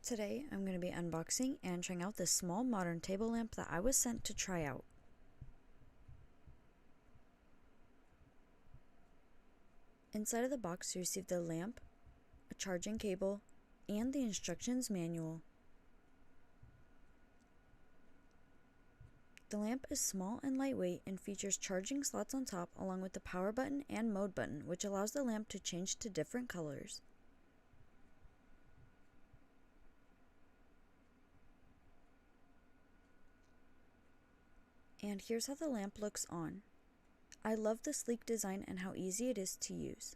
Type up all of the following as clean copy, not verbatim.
Today I'm going to be unboxing and trying out this small modern table lamp that I was sent to try out. Inside of the box you receive the lamp, a charging cable, and the instructions manual. The lamp is small and lightweight and features charging slots on top along with the power button and mode button, which allows the lamp to change to different colors. And here's how the lamp looks on. I love the sleek design and how easy it is to use.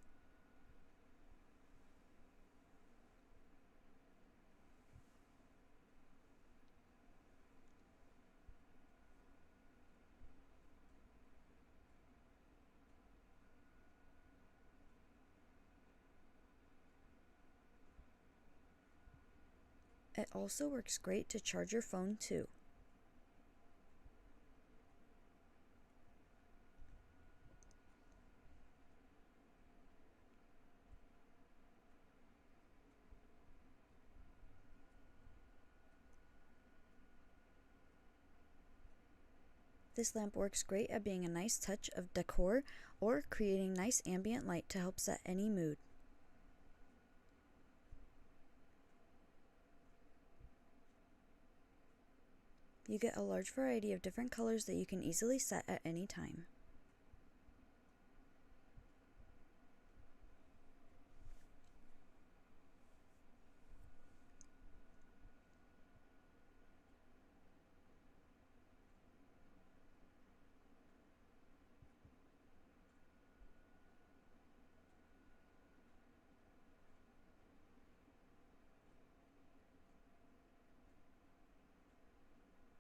It also works great to charge your phone too. This lamp works great at being a nice touch of decor or creating nice ambient light to help set any mood. You get a large variety of different colors that you can easily set at any time.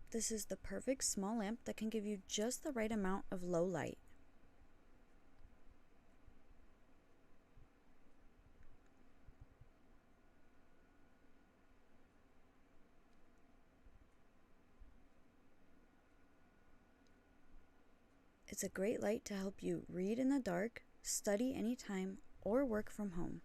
This is the perfect small lamp that can give you just the right amount of low light. It's a great light to help you read in the dark, study anytime, or work from home.